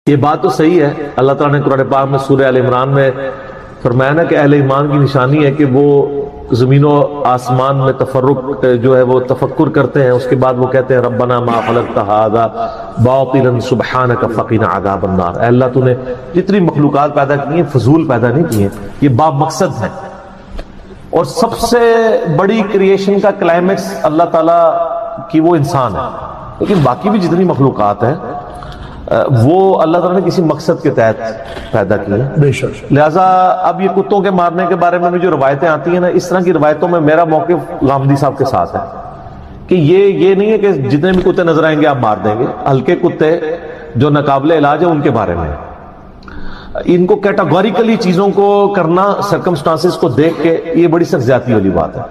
یہ بات تو صحیح ہے. اللہ تعالیٰ نے قرآن پاک میں سورہ آل عمران میں فرمایا نا کہ اہل ایمان کی نشانی ہے کہ وہ زمین و آسمان میں تفرق جو ہے وہ تفکر کرتے ہیں. اس کے بعد وہ کہتے ہیں ربنا ما خلقت ھذا باطلا سبحانک فقنا عذاب النار. اے اللہ تو نے جتنی مخلوقات پیدا کی ہیں فضول پیدا نہیں کی ہیں, یہ با مقصد ہیں. اور سب سے بڑی کریشن کا کلائمیکس اللہ تعالیٰ کی وہ انسان ہے, لیکن باقی بھی جتنی مخلوقات ہیں وہ اللہ تعالیٰ نے کسی مقصد کے تحت پیدا کی ہے. بے شک. لہٰذا اب یہ کتوں کے مارنے کے بارے میں جو روایتیں آتی ہیں نا, اس طرح کی روایتوں میں میرا موقف غامدی صاحب کے ساتھ ہے کہ یہ نہیں ہے کہ جتنے بھی کتے نظر آئیں گے آپ مار دیں گے. ہلکے کتے جو ناقابل علاج ہیں ان کے بارے میں ان کو کیٹاگوریکلی چیزوں کو کرنا سرکمسٹانسز کو دیکھ کے یہ بڑی سخت زیادتی والی بات ہے.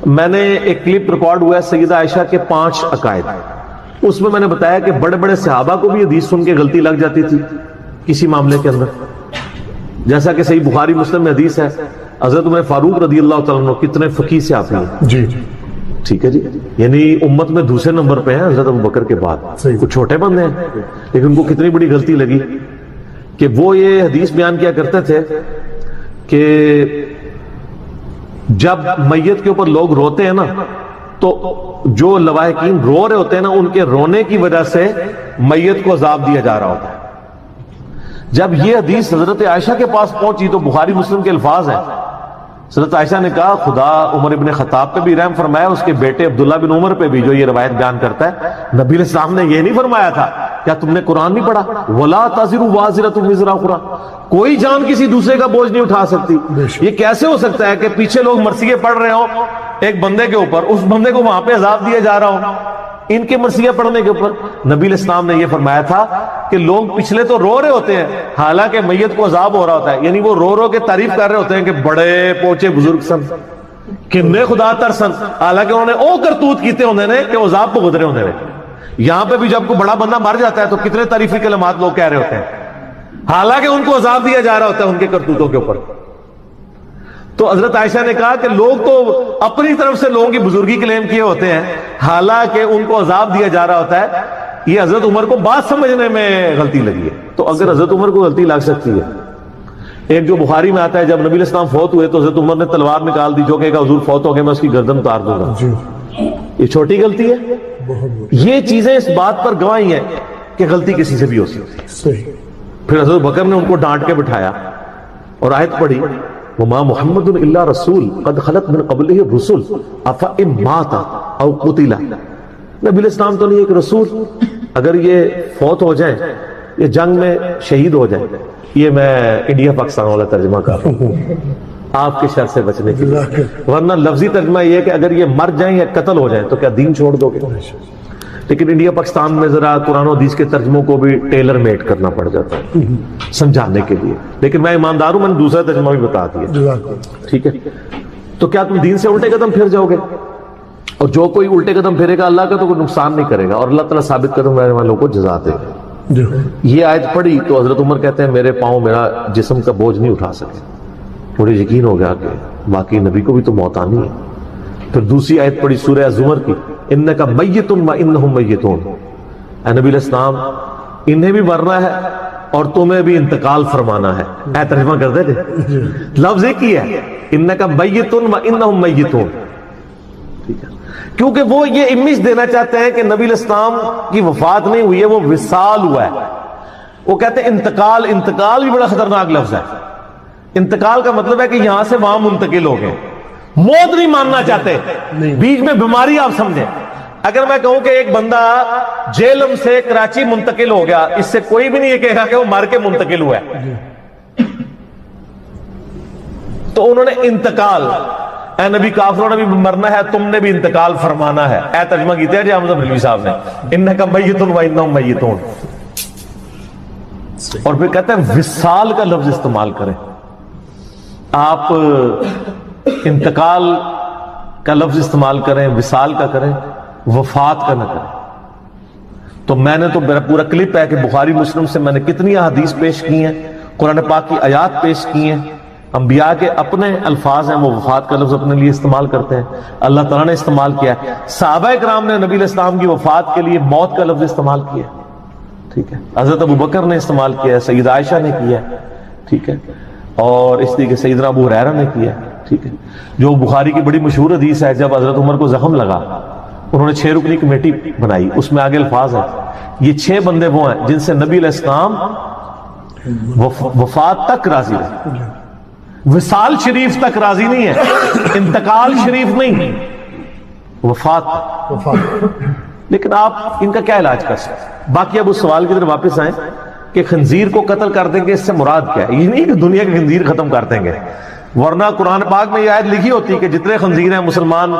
میں نے ایک کلپ ریکارڈ ہوا ہے سیدہ عائشہ کے 5 عقائد, اس میں نے بتایا کہ بڑے بڑے صحابہ کو بھی حدیث سن کے غلطی لگ جاتی تھی کسی معاملے کے اندر, جیسا کہ صحیح بخاری مسلم میں حدیث ہے حضرت عمر فاروق رضی اللہ تعالیٰ عنہ کتنے فقیہ سے آتے ہیں. جی ٹھیک ہے جی, یعنی امت میں دوسرے نمبر پہ ہیں حضرت ابوبکر کے بعد. کچھ چھوٹے بندے ہیں لیکن ان کو کتنی بڑی غلطی لگی کہ وہ یہ حدیث بیان کیا کرتے تھے کہ جب میت کے اوپر لوگ روتے ہیں نا تو جو لواحقین رو رہے ہوتے ہیں نا ان کے رونے کی وجہ سے میت کو عذاب دیا جا رہا ہوتا ہے. جب یہ حدیث حضرت عائشہ کے پاس پہنچی تو بخاری مسلم کے الفاظ ہیں, حضرت عائشہ نے کہا خدا عمر ابن خطاب پہ بھی رحم فرمایا, اس کے بیٹے عبداللہ بن عمر پہ بھی جو یہ روایت بیان کرتا ہے. نبی علیہ السلام نے یہ نہیں فرمایا تھا کیا تم نے قرآن نہیں پڑھا وَلَا تَزِرُ وَازِرَةٌ وِزْرَ أُخْرَىٰ, کوئی جان کسی دوسرے کا بوجھ نہیں اٹھا سکتی. یہ کیسے ہو سکتا ہے کہ پیچھے لوگ مرثیے پڑھ رہے ہوں ایک بندے کے اوپر, اس بندے کو وہاں پہ عذاب دیا جا رہا ہو ان کے مرثیہ پڑھنے کے اوپر. نبی علیہ السلام نے یہ فرمایا تھا کہ لوگ پچھلے تو رو رہے ہوتے ہیں حالانکہ میت کو عذاب ہو رہا ہوتا ہے, یعنی وہ رو رو کے تعریف کر رہے ہوتے ہیں کہ بڑے پوچے بزرگ سن کنے خدا ترسن, حالانکہ انہوں نے او کرتوت کیتے ہونے نے کہ عذاب کو گزرے ہونے نے. یہاں پہ بھی جب کوئی بڑا بندہ مر جاتا ہے تو کتنے تعریفی کلمات لوگ کہہ رہے ہوتے ہیں حالانکہ ان کو عذاب دیا جا رہا ہوتا ہے ان کے کرتوتوں کے اوپر. تو حضرت عائشہ نے کہا کہ لوگ تو اپنی طرف سے لوگوں کی بزرگی کلیم کیے ہوتے ہیں حالانکہ ان کو عذاب دیا جا رہا ہوتا ہے. یہ حضرت عمر کو بات سمجھنے میں غلطی لگی ہے. تو اگر حضرت عمر کو غلطی لگ سکتی ہے, ایک جو بخاری میں آتا ہے جب نبی علیہ السلام فوت ہوئے تو حضرت عمر نے تلوار نکال دی جو کہ حضور فوت ہو گئے میں اس کی گردن اتار دوں گا. یہ چھوٹی غلطی ہے. یہ چیزیں اس بات پر گواہی ہیں کہ غلطی کسی سے بھی ہو سکتی ہے. پھر حضرت بکر نے ان کو ڈانٹ کے بٹھایا اور آیت پڑھی وما محمد الا رسول قد خلت من قبلہ الرسل افئن مات او قتل. نبی علیہ السلام تو نہیں ایک رسول, اگر یہ فوت ہو جائیں یہ جنگ میں شہید ہو جائیں. یہ میں انڈیا پاکستان والا ترجمہ کر رہا ہوں آپ کے شر سے بچنے کے لیے, ورنہ لفظی ترجمہ یہ ہے کہ اگر یہ مر جائیں یا قتل ہو جائیں تو کیا دین چھوڑ دو گے. لیکن انڈیا پاکستان میں ذرا قرآن و حدیث کے ترجموں کو بھی ٹیلر میڈ کرنا پڑ جاتا ہے سمجھانے کے لیے. لیکن میں ایماندار ہوں, میں نے دوسرا ترجمہ بھی بتا دیا. ٹھیک ہے, تو کیا تم دین سے الٹے قدم پھر جاؤ گے؟ اور جو کوئی الٹے قدم پھرے گا اللہ کا تو کوئی نقصان نہیں کرے گا اور اللہ تعالیٰ ثابت قدم رہنے والوں کو جزا دے گا. یہ آیت پڑھی تو حضرت عمر کہتے ہیں میرے پاؤں میرا جسم کا بوجھ نہیں اٹھا سکے. مجھے یقین ہو گیا کہ باقی نبی کو بھی تو موت آنی ہے. پھر دوسری آیت پڑھی سورہ زمر کی انکا میتون وانہم میتون, اے نبی علیہ السلام انہیں بھی مرنا ہے اور تمہیں بھی انتقال فرمانا ہے. اے ترجمہ کر دے تھے لفظ ایک ہی ہے انکا میتون وانہم میتون. ٹھیک ہے, کیونکہ وہ یہ امیج دینا چاہتے ہیں کہ نبی علیہ السلام کی وفات نہیں ہوئی ہے, وہ وصال ہوا ہے. وہ کہتے ہیں انتقال, انتقال بھی بڑا خطرناک لفظ ہے. انتقال کا مطلب ہے کہ یہاں سے وہاں منتقل ہو گئے. موت نہیں ماننا چاہتے, بیچ میں بیماری آپ سمجھیں. اگر میں کہوں کہ ایک بندہ جیلم سے کراچی منتقل ہو گیا, اس سے کوئی بھی نہیں یہ کہے گا کہ وہ مر کے منتقل ہوا ہے. تو انہوں نے انتقال, اے نبی کافروں نے بھی مرنا ہے تم نے بھی انتقال فرمانا ہے. اے ترجمہ کیتے ہیں جی احمد بریلوی صاحب نے انکا میتون وانہم میتون. اور پھر کہتے ہیں وصال کا لفظ استعمال کریں. آپ انتقال کا لفظ استعمال کریں, وصال کا کریں, وفات کا نہ کریں. تو میں نے تو میرا پورا کلپ ہے کہ بخاری مسلم سے میں نے کتنی احادیث پیش کی ہیں, قرآن پاک کی آیات پیش کی ہیں. انبیاء کے اپنے الفاظ ہیں, وہ وفات کا لفظ اپنے لیے استعمال کرتے ہیں, اللہ تعالیٰ نے استعمال کیا ہے. صحابہ کرام نے نبی علیہ السلام کی وفات کے لیے موت کا لفظ استعمال کیا. ٹھیک ہے، حضرت ابو بکر نے استعمال کیا ہے، سیدہ عائشہ نے کیا ہے، ٹھیک ہے، اور اس طریقے سیدنا ابو ہریرہ نے کیا ہے، ٹھیک ہے۔ جو بخاری کی بڑی مشہور حدیث ہے، جب حضرت عمر کو زخم لگا انہوں نے 6 رکنی کمیٹی بنائی، اس میں آگے الفاظ ہیں یہ 6 بندے وہ ہیں جن سے نبی علیہ السلام وفات تک راضی رہے، وصال شریف تک راضی نہیں ہے، انتقال شریف نہیں، وفات۔ لیکن آپ ان کا کیا علاج کر سکتے؟ باقی اب اس سوال کی طرف واپس آئیں کہ خنزیر کو قتل کر دیں گے، اس سے مراد کیا ہے؟ یہ نہیں کہ دنیا کے خنزیر ختم کر دیں گے، ورنہ قرآن پاک میں یہ آیت لکھی ہوتی کہ جتنے خنزیر ہیں مسلمان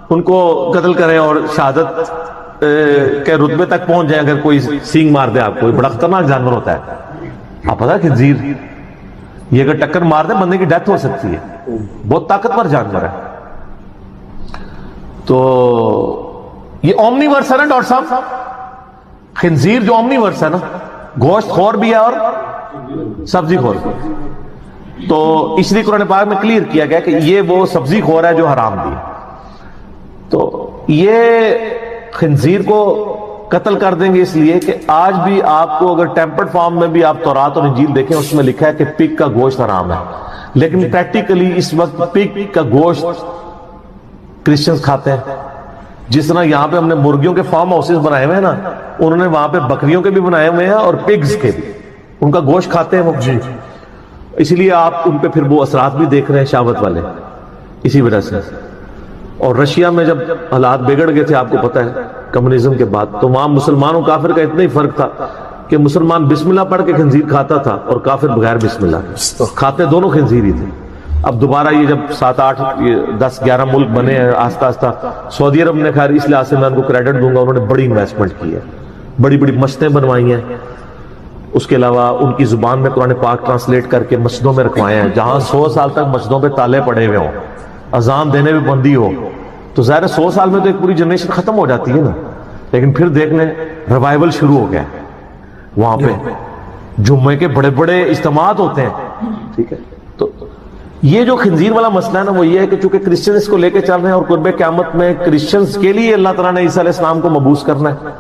ان کو قتل کریں اور شہادت کے رتبے تک پہنچ جائیں اگر کوئی سینگ مار دے آپ کو۔ یہ بڑا خطرناک جانور ہوتا ہے، آپ پتہ ہے خنزیر یہ اگر ٹکر مار دے بندے کی ڈیتھ ہو سکتی ہے، بہت طاقتور جانور ہے۔ تو یہ اومنی ورس ہے نا ڈاکٹر صاحب، خنزیر جو اومنی ورس ہے نا، گوشت خور بھی ہے اور سبزی خور بھی، تو اس لیے قرآن پاک میں کلیئر کیا گیا کہ یہ وہ سبزی خور ہے جو حرام دی ہے۔ تو یہ خنزیر کو قتل کر دیں گے اس لیے کہ آج بھی آپ کو اگر ٹیمپرڈ فارم میں بھی آپ تورات اور انجیل دیکھیں اس میں لکھا ہے کہ پگ کا گوشت حرام ہے، لیکن پریکٹیکلی اس وقت پگ کا گوشت کرسچنز کھاتے ہیں۔ جس طرح یہاں پہ ہم نے مرغیوں کے فارم ہاؤسز بنائے ہوئے ہیں نا، انہوں نے وہاں پہ بکریوں کے بھی بنائے ہوئے ہیں اور پگز کے بھی، ان کا گوشت کھاتے ہیں وہ، اسی لیے آپ ان پہ پھر وہ اثرات بھی دیکھ رہے ہیں شہوت والے، اسی وجہ سے۔ اور رشیا میں جب حالات بگڑ گئے تھے آپ کو پتہ ہے کمیونزم کے بعد، تو وہاں مسلمانوں کافر کا اتنا ہی فرق تھا کہ مسلمان بسم اللہ پڑھ کے خنزیر کھاتا تھا اور کافر بغیر بسم اللہ کھاتے، دونوں خنزیر ہی تھے۔ اب دوبارہ یہ جب 7 8 10 11 ملک بنے ہیں آہستہ آہستہ، سعودی عرب نے خیر اس لحاظ سے میں ان کو کریڈٹ دوں گا، انہوں نے بڑی انویسٹمنٹ کی ہے، بڑی بڑی مسجدیں بنوائی ہیں، اس کے علاوہ ان کی زبان میں قرآن پاک ٹرانسلیٹ کر کے مسجدوں میں رکھوائے ہیں، جہاں 100 سال تک مسجدوں پہ تالے پڑے ہوئے ہوں، اذان دینے میں بندی ہو، تو ظاہر ہے 100 سال میں تو ایک پوری جنریشن ختم ہو جاتی ہے نا، لیکن پھر دیکھ لیں ریوائول شروع ہو گیا وہاں پہ، جمعے کے بڑے بڑے اجتماعات ہوتے ہیں، ٹھیک ہے۔ تو یہ جو خنزیر والا مسئلہ ہے نا وہ یہ ہے کہ چونکہ کرسچن اس کو لے کے چل رہے ہیں اور قرب قیامت میں کرسچنز کے لیے اللہ تعالیٰ نے عیسیٰ علیہ السلام کو مبعوث کرنا ہے،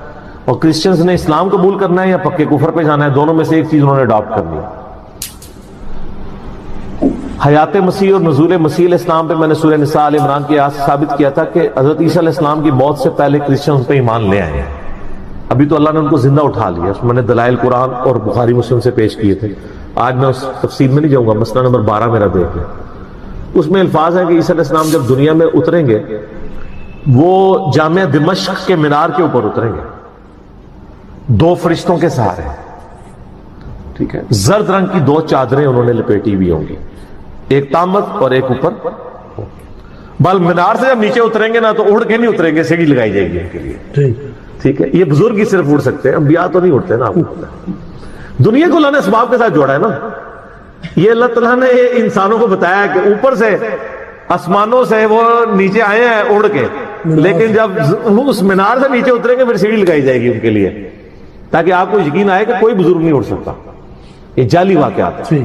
اور کرسچنز نے اسلام قبول کرنا ہے یا پکے کفر پہ جانا ہے، دونوں میں سے ایک چیز انہوں نے اڈاپٹ کرنی ہے۔ حیات مسیح اور نزول مسیح علیہ السلام پہ میں نے سورہ نساء آل عمران کی آیات سے ثابت کیا تھا کہ حضرت عیسیٰ علیہ السلام کی موت سے پہلے کرسچن ان پہ ایمان لے آئے ہیں، ابھی تو اللہ نے ان کو زندہ اٹھا لیا، اس میں نے دلائل قرآن اور بخاری مسلم سے پیش کیے تھے، آج میں اس تفصیل میں نہیں جاؤں گا، مسئلہ نمبر 12 میرا دیکھ لیں، اس میں الفاظ ہے کہ عیسیٰ علیہ السلام جب دنیا میں اتریں گے وہ جامعہ دمشق کے مینار کے اوپر اتریں گے 2 فرشتوں کے سہارے، ٹھیک ہے، زرد رنگ کی 2 چادریں انہوں نے لپیٹی ہوئی ہوں گی، ایک تامت اور ایک اوپر، بل مینار سے جب نیچے اتریں گے نا تو اڑ کے نہیں اتریں گے، سیڑھی لگائی جائے گی ان کے لیے، ٹھیک ہے۔ یہ بزرگ ہی صرف اڑ سکتے ہیں، انبیاء تو نہیں اڑتے نا، آپ کو دنیا کو اللہ نے اسباب کے ساتھ جوڑا ہے نا، یہ اللہ تعالیٰ نے انسانوں کو بتایا کہ اوپر سے آسمانوں سے وہ نیچے آئے ہیں اڑ کے، لیکن جب اس مینار سے نیچے اتریں گے پھر سیڑھی لگائی جائے گی ان کے لیے، تاکہ آپ کو یقین آئے کہ کوئی بزرگ نہیں اڑ سکتا، یہ جعلی واقعات ہے۔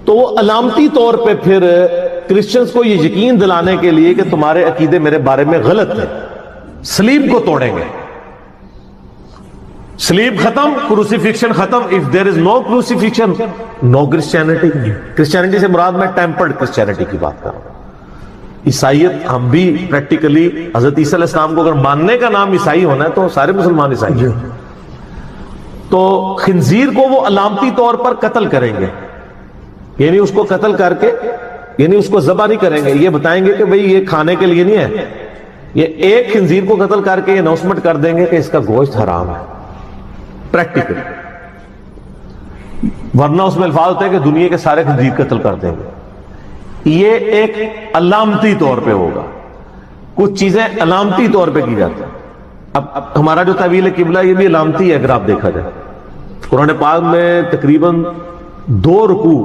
تو وہ علامتی طور پہ پھر کرسچنز کو یہ یقین دلانے کے لیے کہ تمہارے عقیدے میرے بارے میں غلط ہیں، سلیب کو توڑیں گے، سلیب ختم، کروسیفکشن ختم، if there is no crucifixion no Christianity۔ Christianity سے مراد میں ٹیمپرڈ کرسچینٹی کی بات کر رہا ہوں، عیسائیت ہم بھی پریکٹیکلی حضرت عیسیٰ علیہ السلام کو اگر ماننے کا نام عیسائی ہونا ہے تو سارے مسلمان عیسائی ہیں، تو خنزیر کو وہ علامتی طور پر قتل کریں گے، یعنی اس کو قتل کر کے، یعنی اس کو ذبح نہیں کریں گے، یہ بتائیں گے کہ بھئی یہ کھانے کے لیے نہیں ہے، یہ ایک خنزیر کو قتل کر کے اناؤنسمنٹ کر دیں گے کہ اس کا گوشت حرام ہے، پریکٹیکل، ورنہ اس میں الفاظ ہوتے ہیں کہ دنیا کے سارے خنزیر قتل کر دیں گے۔ یہ ایک علامتی طور پہ ہوگا، کچھ چیزیں علامتی طور پہ کی جاتی ہیں۔ اب ہمارا جو تعویل قبلہ یہ بھی علامتی ہے، اگر آپ دیکھا جائے قرآن پاک میں تقریباً 2 رکوع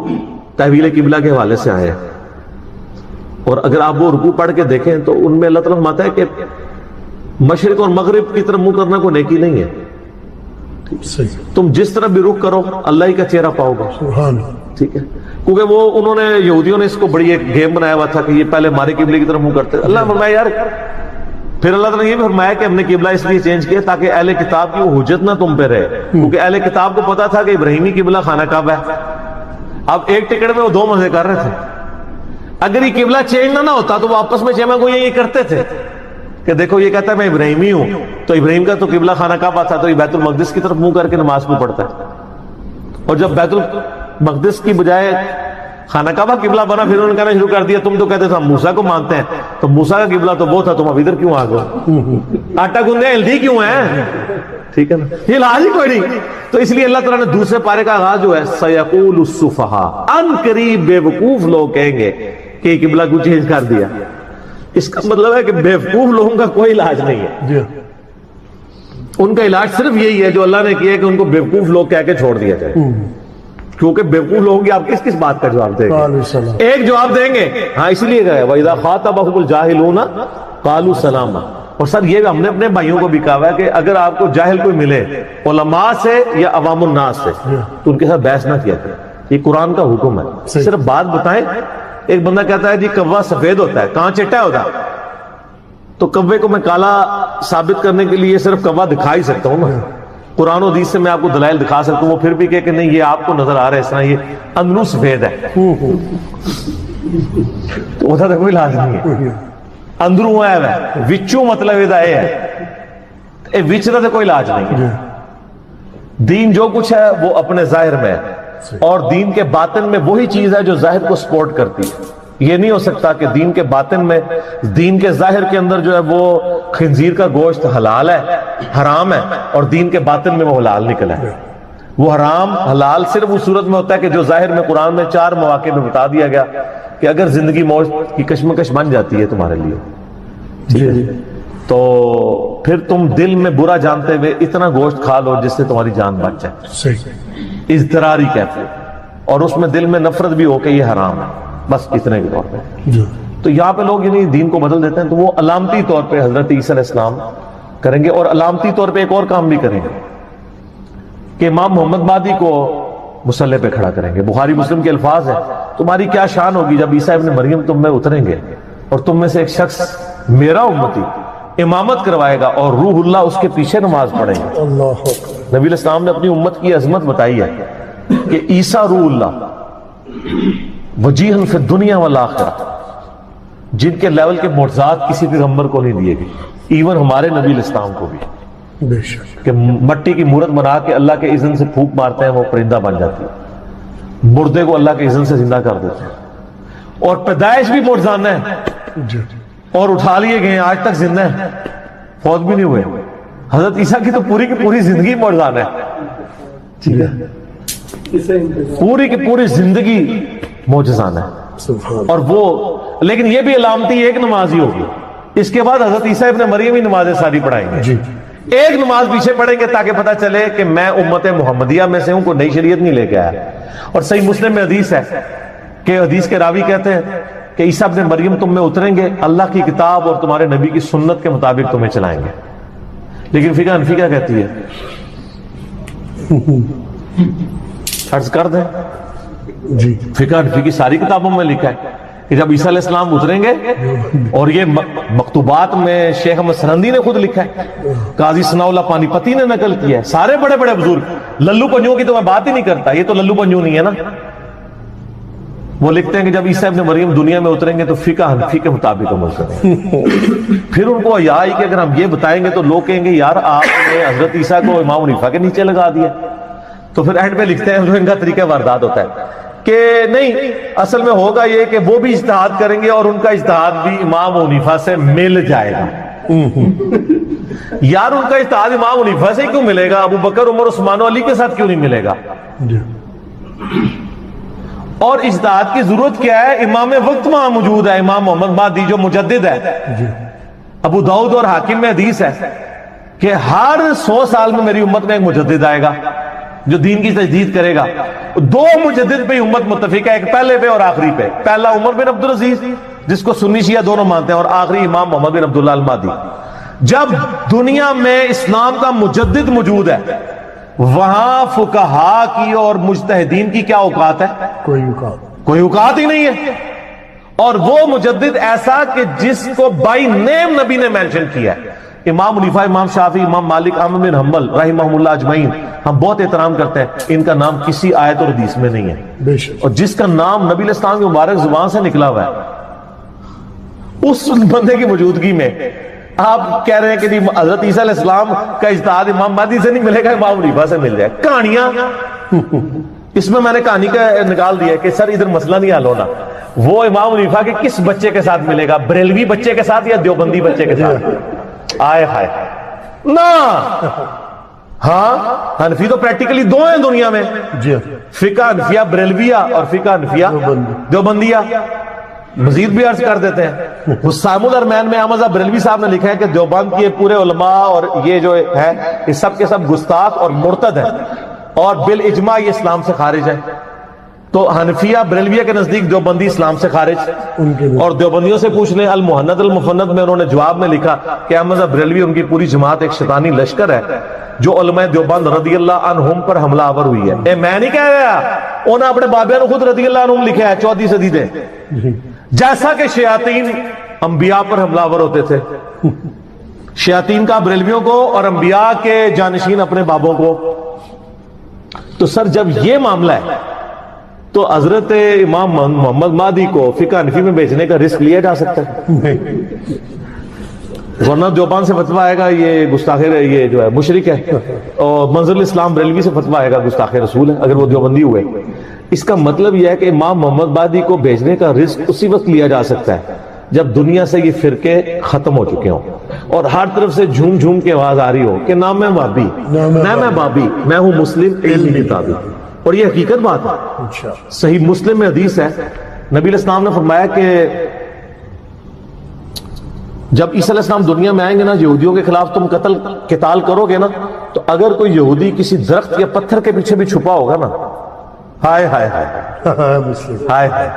تعویل قبلہ کے حوالے سے آئے ہیں، اور اگر آپ وہ رکوع پڑھ کے دیکھیں تو ان میں اللہ تعالیٰ فرماتا ہے کہ مشرق اور مغرب کی طرف منہ کرنا کوئی نیکی نہیں ہے، تم جس طرح بھی رخ کرو اللہ ہی کا چہرہ پاؤ گے، ٹھیک ہے، کیونکہ وہ انہوں نے یہودیوں نے اس کو بڑی ایک گیم بنایا ہوا تھا کہ یہ پہلے ہمارے قبلے کی طرف منہ کرتے، اللہ فرمایا یار پھر اللہ تعالیٰ نے یہ بھی فرمایا کہ ہم نے قبلہ اس لیے چینج کیا تاکہ اہل کتاب کی وہ حجت نہ تم پہ رہے، کیونکہ اہل کتاب کو پتا تھا کہ ابراہیمی قبلہ خانہ کعبہ ہے. اب ایک ٹکٹ میں وہ دو مزے کر رہے تھے. اگر یہ قبلہ چینج نہ ہوتا تو وہ آپس میں جمع کو یہ کرتے تھے کہ دیکھو یہ کہتا ہے میں ابراہیمی ہوں، تو ابراہیم کا تو قبلہ خانہ کعبہ تھا، تو یہ بیت المقدس کی طرف منہ کر کے نماز کو پڑھتا ہے. اور جب بیت المقدس کی بجائے خانہ کعبہ قبلہ بنا، پھر انہوں نے کہنا شروع کر دیا تم تو کہتے تھے ہم موسیٰ کو مانتے ہیں، تو موسیٰ کا قبلہ تو وہ تھا، تم اب ادھر کیوں آ گئے؟ آٹا گوندے ہلدی کیوں ہیں؟ ٹھیک ہے نا، یہ علاج ہی کوئی نہیں. تو اس لیے اللہ تعالیٰ نے دوسرے پارے کا آغاز جو ہے سیقول السفہاء، ان قریب بے وقوف لوگ کہیں گے کہ یہ قبلہ کو چینج کر دیا. اس کا مطلب ہے کہ بے وقوف لوگوں کا کوئی علاج نہیں ہے. ان کا علاج صرف یہی ہے جو اللہ نے کیا کہ ان کو بے وقوف لوگ کہہ کے چھوڑ دیا جائے، کیونکہ بے وقوف لوگوں کی آپ کس بات کا جواب دیں گے؟ ایک جواب دیں گے، ہاں اسی لیے گئے وَإِذَا خَاطَبَهُمُ الْجَاهِلُونَ قَالُوا سَلَامًا. اور سر یہ ہم نے اپنے بھائیوں کو بھی کہا ہے کہ اگر آپ کو جاہل کوئی ملے علماء سے یا عوام الناس سے تو ان کے ساتھ بحث نہ کیا کریں. یہ قرآن کا حکم ہے، صرف بات بتائیں. ایک بندہ کہتا ہے جی کوا سفید ہوتا ہے، کہاں چٹا ہوتا ہے؟ تو کوے کو میں کالا ثابت کرنے کے لیے صرف کوا دکھا ہی سکتا ہوں نا. قرآن و حدیث سے میں آپ کو دلائل دکھا سکتا ہوں، وہ پھر بھی کہ نہیں یہ آپ کو نظر آ رہا ہے اس طرح یہ اندروں سفید ہے، تو ادھر تو کوئی علاج نہیں ہے. اندروں ہے وچوں مطلب یہ ہے، وچ کا تو کوئی علاج نہیں ہے. دین جو کچھ ہے وہ اپنے ظاہر میں ہے، اور دین کے باطن میں وہی چیز ہے جو ظاہر کو سپورٹ کرتی ہے. یہ نہیں ہو سکتا کہ دین کے باطن میں، دین کے ظاہر کے اندر جو ہے وہ خنزیر کا گوشت حلال ہے، حرام ہے، اور دین کے باطن میں وہ حلال نکلا ہے. وہ حرام حلال صرف اس صورت میں ہوتا ہے کہ جو ظاہر میں قرآن میں 4 مواقع میں بتا دیا گیا کہ اگر زندگی موت کی کشمکش بن جاتی ہے تمہارے لیے تو پھر تم دل میں برا جانتے ہوئے اتنا گوشت کھا لو جس سے تمہاری جان بچ جائے. اضطراری کہتے ہیں، اور اس میں دل میں نفرت بھی ہو کہ یہ حرام ہے، بس اتنے کے طور پہ. تو یہاں پہ لوگ یعنی دین کو بدل دیتے ہیں، تو وہ علامتی طور پہ حضرت عیسیٰ علیہ السلام کریں گے. اور علامتی طور پہ ایک اور کام بھی کریں گے کہ امام محمد مہدی کو مصلی پہ کھڑا کریں گے. بخاری مسلم کے الفاظ ہیں تمہاری کیا شان ہوگی جب عیسیٰ ابن مریم تم میں اتریں گے اور تم میں سے ایک شخص میرا امتی امامت کروائے گا اور روح اللہ اس کے پیچھے نماز پڑھیں گے. نبی علیہ السلام نے اپنی امت کی عظمت بتائی ہے کہ عیسیٰ روح اللہ وجیہن فی الدنیا والآخرہ، جن کے لیول کے معجزات کسی پیغمبر کو نہیں دیے گئے، ایون ہمارے نبی علیہ السلام کو بھی. بے شک کہ مٹی کی مورت بنا کے اللہ کے اذن سے پھونک مارتے ہیں وہ پرندہ بن جاتی ہے، مردے کو اللہ کے اذن سے زندہ کر دیتے ہیں. اور پیدائش بھی معجزانہ ہے، اور اٹھا لیے گئے آج تک زندہ ہیں، فوت بھی نہیں ہوئے. حضرت عیسیٰ کی تو پوری کی پوری زندگی معجزانہ ہے، ٹھیک ہے، پوری کی پوری زندگی معجزانہ ہے. اور وہ لیکن یہ بھی علامتی ایک نماز ہی ہوگی، اس کے بعد حضرت عیسیٰ ابن مریم ہی نمازیں ساری پڑھائیں گے. ایک نماز پیچھے پڑھیں گے تاکہ پتہ چلے کہ میں امت محمدیہ میں سے ہوں، کوئی نئی شریعت نہیں لے کے آیا. اور صحیح مسلم میں حدیث ہے کہ حدیث کے راوی کہتے ہیں کہ عیسیٰ ابن مریم تم میں اتریں گے، اللہ کی کتاب اور تمہارے نبی کی سنت کے مطابق تمہیں چلائیں گے. لیکن فقہ حنفی کیا کہتی ہے؟ عرض کر دیں، فقہ حنفی کی ساری کتابوں میں لکھا ہے کہ جب عیسیٰ علیہ السلام اتریں گے، اور یہ مکتوبات میں شیخ احمد سرندی نے خود لکھا ہے، قاضی ثناء اللہ پانی پتی نے نقل کیا ہے، سارے بڑے بڑے بزرگ، للو پنجوں کی تو میں بات ہی نہیں کرتا، یہ تو للو پنجو نہیں ہے نا. وہ لکھتے ہیں کہ جب عیسیٰ ابن مریم دنیا میں اتریں گے تو فقہ حنفی کے مطابق عمل کریں. پھر ان کو حیا آئی کہ اگر ہم یہ بتائیں گے تو لوگ کہیں گے یار آپ نے حضرت عیسیٰ کو امام حنیفہ کے نیچے لگا دیا. تو پھر اینڈ پہ لکھتے ہیں جو ان کا طریقہ واردات ہوتا ہے کہ نہیں، اصل میں ہوگا یہ کہ وہ بھی اجتہاد کریں گے اور ان کا اجتہاد بھی امام حنیفہ سے مل جائے گا. یار ان کا اجتہاد امام حنیفہ سے کیوں ملے گا؟ ابو بکر عمر عثمان و علی کے ساتھ کیوں نہیں ملے گا؟ اور اجتہاد کی ضرورت کیا ہے؟ امام وقت وہاں موجود ہے، امام محمد مہدی جو مجدد ہے. ابو داؤد اور حاکم میں حدیث ہے کہ ہر 100 سال میں میری امت میں ایک مجدد آئے گا جو دین کی تجدید کرے گا. 2 مجدد پہ امت متفق ہے، ایک پہلے پہ اور آخری پہ. پہلا عمر بن عبدالعزیز جس کو سنی شیعہ دونوں مانتے ہیں، اور آخری امام محمد بن عبداللہ المہدی. جب دنیا میں اسلام کا مجدد موجود ہے، وہاں فقہاء کی اور مجتہدین کی کیا اوقات ہے؟ کوئی اوقات کوئی اوقات ہی نہیں ہے. اور وہ مجدد ایسا کہ جس کو بائی نیم نبی نے مینشن کیا ہے. امام حنیفہ، امام شافعی، امام مالک، احمد بن حنبل رحمہ اللہ اجمعین، ہم بہت احترام کرتے ہیں، ان کا نام کسی آیت اور حدیث میں نہیں ہے. اور جس کا نام نبی علیہ السلام کی مبارک زبان سے نکلا ہوا ہے، اس بندے کی موجودگی میں آپ کہہ رہے ہیں کہ حضرت عیسیٰ علیہ السلام کا اجتہاد امام مہدی سے نہیں ملے گا، امام حنیفہ سے مل جائے. کہانیاں اس میں نے کہانی کا نکال دیا کہ سر ادھر مسئلہ نہیں حل ہونا. وہ امام حنیفہ کے کس بچے کے ساتھ ملے گا؟ بریلوی بچے کے ساتھ یا دیوبندی بچے کے ساتھ؟ آئے ہائے نا. ہاں حنفی تو پریکٹیکلی دو ہیں دنیا میں، فقہ حنفیہ بریلویہ اور فقہ حنفیہ دیوبندیہ. مزید بھی عرض کر دیتے ہیں، حسام الارمین میں احمد بریلوی صاحب نے لکھا ہے کہ دیوبند کے پورے علماء اور یہ جو ہے یہ سب کے سب گستاخ اور مرتد ہیں اور بالاجماع یہ اسلام سے خارج ہے. تو حنفیہ بریلویہ کے نزدیک دیوبندی اسلام سے خارج. اور دیوبندیوں سے پوچھ لیں المحند المفند میں انہوں نے جواب میں لکھا کہ احمد بریلوی ان کی پوری جماعت ایک شیطانی لشکر ہے جو علماء دیوبند رضی اللہ عنہم پر حملہ آور ہوئی ہے. اے میں نہیں کہہ رہا، انہوں نے اپنے بابے نے خود رضی اللہ عنہم لکھا ہے 14 صدی دے. جیسا کہ شیاطین انبیاء پر حملہ آور ہوتے تھے، شیاطین کا بریلویوں کو اور انبیاء کے جانشین اپنے بابوں کو. تو سر جب یہ معاملہ ہے تو حضرت امام محمد مہدی کو فقہ حنفی میں بیچنے کا رسک لیا جا سکتا ہے؟ ورنہ دیوبند سے فتویٰ آئے گا یہ گستاخ، یہ جو ہے مشرک ہے، اور منظر الاسلام بریلوی سے فتویٰ آئے گا گستاخ رسول ہے اگر وہ دیوبندی ہوئے. اس کا مطلب یہ ہے کہ امام محمد مہدی کو بھیجنے کا رسک اسی وقت لیا جا سکتا ہے جب دنیا سے یہ فرقے ختم ہو چکے ہوں اور ہر طرف سے جھوم جھوم کے آواز آ رہی ہو کہ نہ میں وہابی، نہ میں بابی، میں ہوں مسلم علمی کتابی. اور یہ حقیقت بات ہے. صحیح مسلم میں حدیث ہے، نبی علیہ السلام نے فرمایا کہ جب عیسیٰ علیہ السلام دنیا میں آئیں گے نا، یہودیوں کے خلاف تم قتال کرو گے نا، تو اگر کوئی یہودی کسی درخت یا پتھر کے پیچھے بھی چھپا ہوگا نا، ہائے ہائے ہائے ہائے ہائے،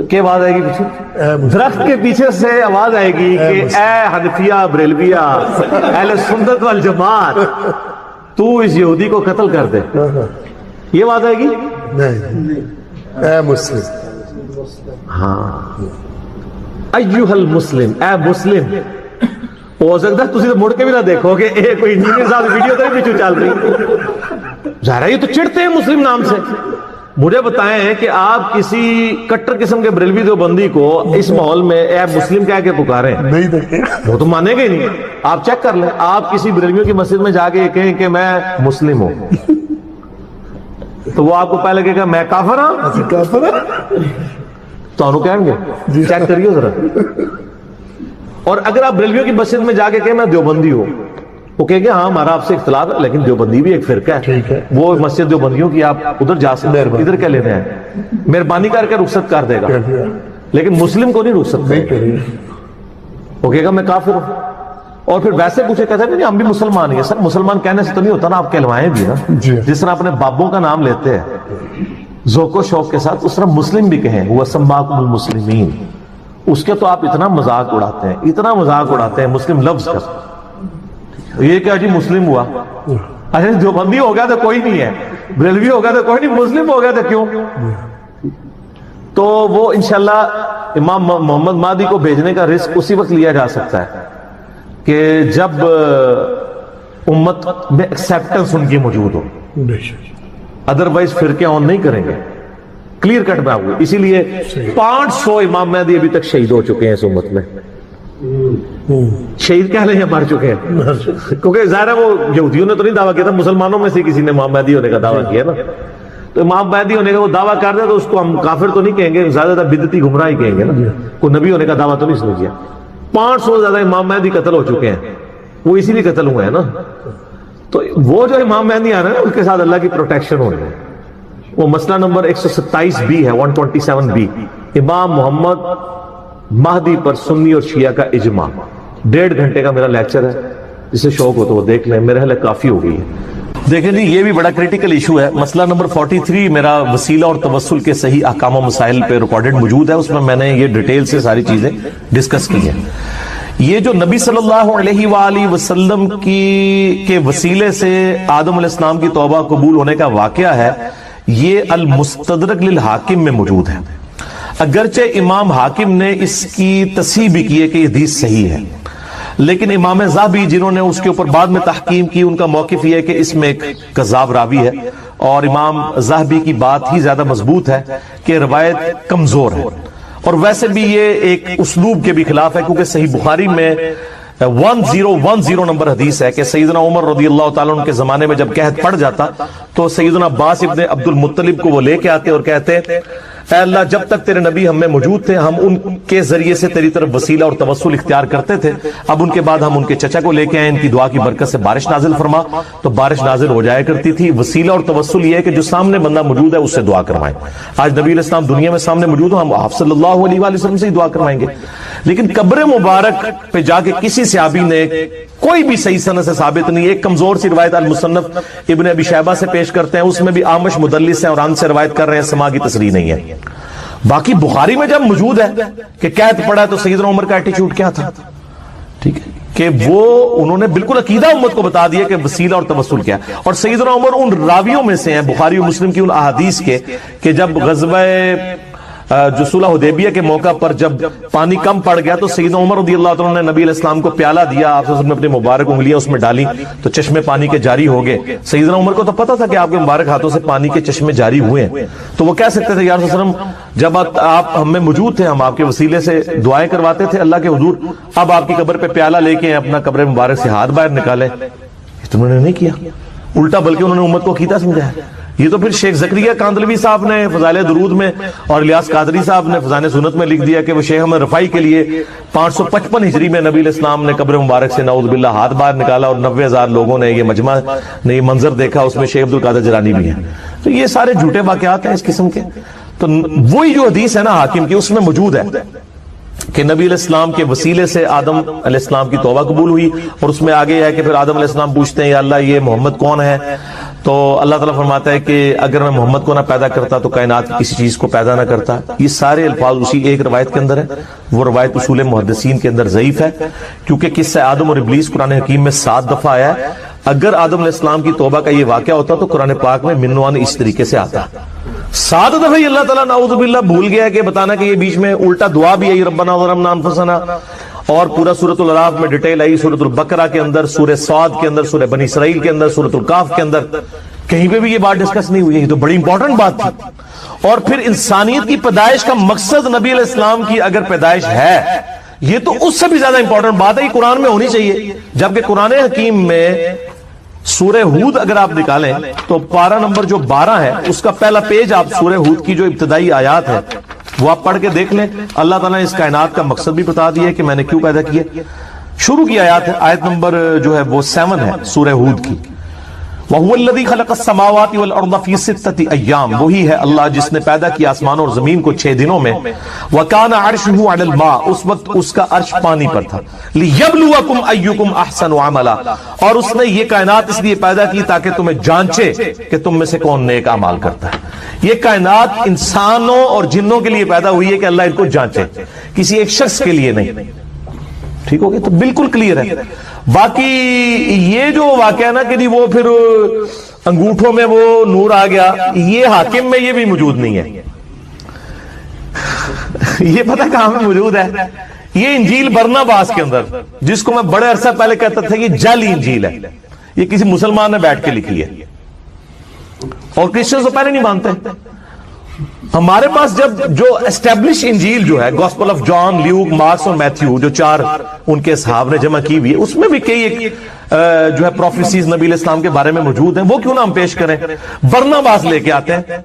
کیا آواز آئے گی پیچھے؟ درخت کے پیچھے سے آواز آئے گی کہ اے حنفیہ بریلویہ اہل سنت والجماعت، تو اس یہودی کو قتل کر دے. یہ آواز آئے گی؟ نہیں، اے مسلم. ہاں ایوہ المسلم، اے مسلم. ہو سکتا ہے تسی تو مڑ کے بھی نہ دیکھو کہ اے کوئی انجینئر صاحب ویڈیو تو نہیں پیچھے چل رہی. ظاہر ہے یہ تو چڑھتے ہیں مسلم نام سے. مجھے بتائیں کہ آپ کسی کٹر قسم کے بریلوی دیوبندی کو اس ماحول میں اے مسلم کہہ کے پکاریں، نہیں دیکھیں، وہ تو مانے گا ہی نہیں. آپ چیک کر لیں، آپ کسی بریلویوں کی مسجد میں جا کے کہیں کہ میں مسلم ہوں تو وہ آپ کو پہلے کہے گا میں کافر ہوں، کافر تو انہوں کہیں گے چیک کریے ذرا. اور اگر آپ بریلویوں کی مسجد میں جا کے کہیں میں دیوبندی ہوں، وہ کہیں گے ہاں ہمارا آپ سے اختلاف ہے لیکن دیوبندی بھی ایک فرقہ ہے، وہ مسجد دیوبندیوں کی آپ ادھر جا سکتے ہیں، ادھر کیا لینے ہیں، مہربانی کر کے رخصت کر دے گا. لیکن مسلم کو نہیں رخصت کرے، وہ کہے گا میں کافر ہوں. اور پھر ویسے پوچھے کہتے ہیں ہم بھی مسلمان ہیں. سر مسلمان کہنے سے تو نہیں ہوتا نا، آپ کہلوائیں بھی نا، جس طرح اپنے بابوں کا نام لیتے ہیں ذوق و شوق کے ساتھ، اس طرح مسلم بھی کہیں وہ سماکم المسلمین. اس کے تو آپ اتنا مذاق اڑاتے ہیں، اتنا مذاق اڑاتے ہیں مسلم لفظ کا. یہ کیا جی مسلم ہوا؟ اچھا دیوبندی ہو گیا تو کوئی نہیں ہے، بریلوی ہو گیا تو کوئی نہیں، مسلم ہو گیا تو کیوں؟ تو وہ انشاءاللہ امام محمد مہدی کو بھیجنے کا رسک اسی وقت لیا جا سکتا ہے کہ جب امت میں ایکسیپٹنس ان کی موجود ہو. ادروائز فرقے آن نہیں کریں گے. کلیئر کٹ میں ہوئی. اسی لیے 500 امام مہدی ابھی تک شہید ہو چکے ہیں اس امت میں. شہید کہہ لیں یا مر چکے ہیں، کیونکہ ظاہر ہے وہ یہودیوں نے تو نہیں دعویٰ کیا تھا، مسلمانوں میں سے کسی نے امام مہدی ہونے کا دعویٰ کیا نا. تو امام مہدی ہونے کا وہ دعویٰ کر دے تو اس کو ہم کافر تو نہیں کہیں گے، زیادہ بدعتی گمراہ ہی کہیں گے نا. کوئی نبی ہونے کا دعویٰ تو نہیں سمجھ گیا. 500 زیادہ امام مہدی قتل ہو چکے ہیں، وہ اسی لیے قتل ہوئے ہیں نا. تو وہ جو امام مہدی آ رہے ہیں اس کے ساتھ اللہ کی پروٹیکشن ہو رہی ہے. وہ مسئلہ نمبر 127B ہے، 127B، امام محمد مہدی پر سنی اور شیعہ کا اجماع. 1.5 گھنٹے کا میرا لیکچر ہے، جسے شوق ہو تو وہ دیکھ لیں، میرے حلق کافی ہو گئی ہے. دیکھیں جی یہ بھی بڑا کریٹیکل ایشو ہے. مسئلہ نمبر 43 میرا وسیلہ اور توسل کے صحیح احکام و مسائل پہ ریکارڈڈ موجود ہے، اس میں نے یہ ڈیٹیل سے ساری چیزیں ڈسکس کی ہیں. یہ جو نبی صلی اللہ علیہ وآلہ وسلم کے وسیلے سے آدم علیہ السلام کی توبہ قبول ہونے کا واقعہ ہے، یہ المستدرک للحاکم میں موجود ہے. اگرچہ امام حاکم نے اس کی تصحیح بھی کی ہے کہ یہ حدیث صحیح ہے، لیکن امام ذہبی جنہوں نے اس کے اوپر بعد میں تحقیم کی، ان کا موقف یہ ہے کہ اس میں ایک کذاب راوی ہے، اور امام ذہبی کی بات ہی زیادہ مضبوط ہے کہ روایت کمزور ہے، اور ویسے بھی یہ ایک اسلوب کے بھی خلاف ہے، کیونکہ صحیح بخاری میں 1010 نمبر حدیث ہے کہ سیدنا عمر رضی اللہ تعالیٰ عنہ کے زمانے میں جب قحط پڑ جاتا تو سیدنا عباس ابن عبد المطلب کو وہ لے کے آتے اور کہتے اے اللہ جب تک تیرے نبی ہم میں موجود تھے ہم ان کے ذریعے سے تیری طرف وسیلہ اور توسل اختیار کرتے تھے، اب ان کے بعد ہم ان کے چچا کو لے کے آئے، ان کی دعا کی برکت سے بارش نازل فرما، تو بارش نازل ہو جایا کرتی تھی۔ وسیلہ اور توسل یہ ہے کہ جو سامنے بندہ موجود ہے اس سے دعا کروائیں۔ آج نبی علیہ السلام دنیا میں سامنے موجود ہو، ہم آپ صلی اللہ علیہ وآلہ وسلم سے ہی دعا کروائیں گے، لیکن قبر مبارک پہ جا کے کسی صحابی نے کوئی بھی صحیح سند سے ثابت نہیں۔ ایک کمزور سی روایت المصنف ابن ابی شیبہ سے پیش کرتے ہیں، اس میں بھی آمش مدلس ہیں اور ان سے روایت کر رہے ہیں، سما کی تصریح نہیں ہے۔ باقی بخاری میں جب موجود ہے کہ قحط پڑا ہے تو سیدنا عمر کا ایٹیچیوڈ کیا تھا، ٹھیک ہے، کہ وہ انہوں نے بالکل عقیدہ امت کو بتا دیا کہ وسیلہ اور توسل کیا، اور سیدنا عمر ان راویوں میں سے ہیں بخاری و مسلم کی ان احادیث کے کہ جب غزوہ جو صلح حدیبیہ کے موقع پر جب پانی کم پڑ گیا تو سیدنا عمر رضی اللہ عنہ نے نبی علیہ السلام کو پیالہ دیا، آپ نے اپنے مبارک انگلیاں اس میں ڈالی تو چشمے پانی کے جاری ہو گئے۔ سیدنا عمر کو تو پتا تھا کہ آپ کے مبارک ہاتھوں سے پانی کے چشمے جاری ہوئے ہیں، تو وہ کہہ سکتے تھے یا رسول اللہ علیہ وسلم جب آپ ہم میں موجود تھے، ہم آپ کے وسیلے سے دعائیں کرواتے تھے اللہ کے حضور، اب آپ کی قبر پہ پیالہ لے کے اپنا قبر مبارک سے ہاتھ باہر نکالے، تو انہوں نے نہیں کیا، الٹا بلکہ انہوں نے امت کو عقیدہ سمجھایا۔ یہ تو پھر شیخ زکریا کاندلوی صاحب نے فضائل درود میں اور الیاس قادری صاحب نے فضائل سنت میں لکھ دیا کہ وہ شیخ احمد رفاعی کے لیے 555 ہجری میں نبی علیہ السلام نے قبر مبارک سے نعوذ باللہ ہاتھ باہر نکالا اور 90,000 لوگوں نے یہ مجمع نے یہ منظر دیکھا، اس میں شیخ عبد القادر جیلانی بھی ہیں۔ تو یہ سارے جھوٹے واقعات ہیں اس قسم کے۔ تو وہی جو حدیث ہے نا حاکم کی، اس میں موجود ہے کہ نبی علیہ السلام کے وسیلے سے آدم علیہ السلام کی توبہ قبول ہوئی، اور اس میں آگے ہے کہ پھر آدم علیہ السلام پوچھتے ہیں یا اللہ یہ محمد کون ہے، تو اللہ تعالیٰ فرماتا ہے کہ اگر میں محمد کو نہ پیدا کرتا تو کائنات کی کسی چیز کو پیدا نہ کرتا۔ یہ سارے الفاظ اسی ایک روایت کے اندر ہے، وہ روایت اصول محدثین کے اندر ضعیف ہے، کیونکہ قصہ آدم اور ابلیس قرآن حکیم میں 7 دفعہ آیا ہے۔ اگر آدم علیہ السلام کی توبہ کا یہ واقعہ ہوتا تو قرآن پاک میں منوان اس طریقے سے آتا۔ 7 دفعہ یہ اللہ تعالیٰ نعوذ باللہ بھول گیا کہ بتانا کہ یہ بیچ میں الٹا دعا بھی ہے ربنا ظلمنا انفسنا، اور پورا سورۃ الاعراف میں ڈیٹیل آئی، سورۃ البقرہ کے اندر، سورہ صاد کے اندر، سورہ بنی اسرائیل کے اندر، سورۃ الکاف کے اندر، کہیں پہ بھی یہ بات ڈسکس نہیں ہوئی ہے۔ یہ تو بڑی امپورٹنٹ بات تھی۔ اور پھر انسانیت کی پیدائش کا مقصد نبی علیہ السلام کی اگر پیدائش ہے، یہ تو اس سے بھی زیادہ امپورٹنٹ بات ہے، یہ قرآن میں ہونی چاہیے۔ جبکہ قرآن حکیم میں سورہ ہود اگر آپ نکالیں تو پارہ نمبر جو 12 ہے اس کا پہلا پیج آپ سورہ ہود کی جو ابتدائی آیات ہے وہ آپ پڑھ کے دیکھ لیں، اللہ تعالیٰ نے اس کائنات کا مقصد بھی بتا دیا ہے کہ میں نے کیوں پیدا کیا۔ شروع کی آیات ہے، آیت نمبر جو ہے وہ 7 ہے سورہ ہود کی۔ وَهُوَ الَّذِي خَلَقَ السَّمَاوَاتِ وَالْأَرْضَ فِي سِتَّةِ أَيَّامٍ، وہی ہے اللہ جس نے پیدا کیا آسمان اور زمین کو 6 دنوں میں۔ وَكَانَ عَرْشُهُ عَلَى الْمَاءِ، اس وقت اس کا عرش پانی پر تھا۔ لِيَبْلُوَكُمْ أَيُّكُمْ أَحْسَنُ عَمَلًا، اور اس نے یہ کائنات اس لیے پیدا کی تاکہ تمہیں جانچے کہ تم میں سے کون نیک اعمال کرتا ہے۔ یہ کائنات انسانوں اور جنوں کے لیے پیدا ہوئی ہے کہ اللہ ان کو جانچے، کسی ایک شخص کے لیے نہیں۔ ٹھیک ہو گیا، تو بالکل کلیئر ہے۔ باقی یہ جو واقعہ نا کہ وہ پھر انگوٹھوں میں وہ نور آ گیا، یہ حاکم میں یہ بھی موجود نہیں ہے۔ یہ پتہ کہاں میں موجود ہے؟ یہ انجیل برناباس کے اندر، جس کو میں بڑے عرصہ پہلے کہتا تھا کہ جعلی انجیل ہے، یہ کسی مسلمان نے بیٹھ کے لکھی ہے، اور کرسچنز تو پہلے نہیں مانتے۔ ہمارے پاس جب جو اسٹیبلش انجیل جو ہے gospel of John, Luke, Marks اور میتھیو، جو 4 ان کے اصحاب نے جمع کی ہوئی ہے، اس میں بھی کئی جو ہے پروفیسیز نبی علیہ السلام کے بارے میں موجود ہیں، وہ کیوں نہ ہم پیش کریں۔ برناباس لے کے آتے ہیں،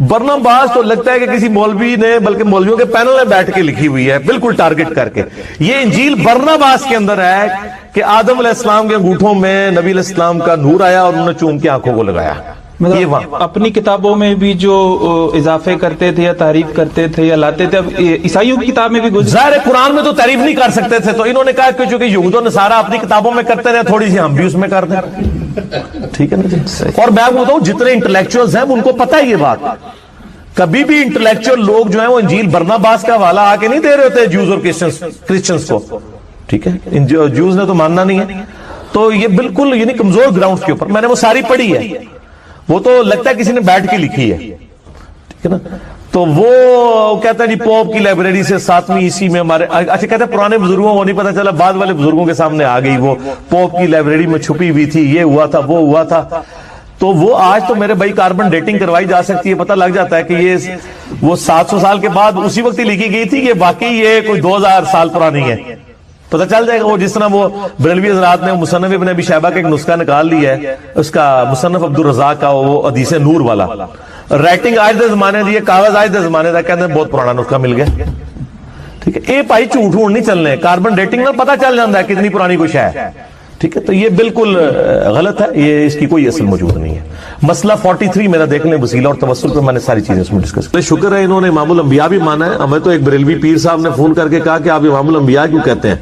برناباس تو لگتا ہے کہ کسی مولوی نے، بلکہ مولویوں کے پینل نے بیٹھ کے لکھی ہوئی ہے، بالکل ٹارگٹ کر کے۔ یہ انجیل برناباس کے اندر ہے کہ آدم علیہ السلام کے انگوٹھوں میں نبی علیہ السلام کا نور آیا اور انہوں نے چوم کے آنکھوں کو لگایا۔ اپنی کتابوں میں بھی جو اضافے کرتے تھے یا تعریف کرتے تھے یا لاتے تھے، اب عیسائیوں کی کتاب میں بھی ظاہر قرآن میں تو تعریف نہیں کر سکتے تھے، تو انہوں نے کہا کہ چونکہ یہود و نصارہ اپنی کتابوں میں کرتے رہے، تھوڑی سی ہم بھی اس میں کر دیں۔ ٹھیک ہے نا جی؟ اور میں بتاؤں جتنے انٹلیکچوئلز ہیں ان کو پتہ ہے یہ بات، کبھی بھی انٹلیکچوئل لوگ جو ہیں وہ انجیل برناباس کا حوالہ آ کے نہیں دے رہے ہوتے جوز اور کرسچنز کو۔ ٹھیک ہے، جوز نے تو ماننا نہیں ہے، تو یہ بالکل یعنی کمزور گراؤنڈ کے اوپر، میں نے وہ ساری پڑھی ہے، وہ تو لگتا ہے کسی نے بیٹھ کے لکھی ہے۔ ٹھیک ہے نا؟ تو وہ کہتا ہے جی پوپ کی لائبریری سے 7ویں عیسوی میں ہمارے، اچھا کہتے ہیں پرانے بزرگوں کو نہیں پتا چلا، بعد والے بزرگوں کے سامنے آ گئی، وہ پوپ کی لائبریری میں چھپی ہوئی تھی، یہ ہوا تھا وہ ہوا تھا. تو وہ آج تو میرے بھائی کاربن ڈیٹنگ کروائی جا سکتی ہے، پتہ لگ جاتا ہے کہ یہ وہ 700 سال کے بعد اسی وقت ہی لکھی گئی تھی کہ واقعی یہ کوئی 2000 سال پرانی ہے. پتہ چل جائے گا. وہ جس طرح وہ بریلوی حضرات نے مصنف ابن ابی شیبہ کا ایک نسخہ نکال لیا ہے، اس کا مصنف عبدالرزاق کا، وہ حدیث نور والا، رائٹنگ آج دے زمانے دی، کاغذ آج دے زمانے دا، کہتے ہیں بہت پرانا نسخہ مل گیا. ٹھیک ہے، اے بھائی جھوٹ نہیں چلنے، کاربن ڈیٹنگ میں پتہ چل جاتا ہے کتنی پرانی کچھ ہے. ٹھیک ہے، تو یہ بالکل غلط ہے، یہ اس کی کوئی اصل موجود نہیں ہے. مسئلہ 43 میرا دیکھ لیں، وسیلہ اور توسل پہ میں نے ساری چیزیں اس میں ڈسکس کی. شکر ہے انہوں نے امام الانبیاء بھی مانا ہے. ہمیں تو ایک بریلوی پیر صاحب نے فون کر کے کہا کہ آپ امام الانبیاء کیوں کہتے ہیں؟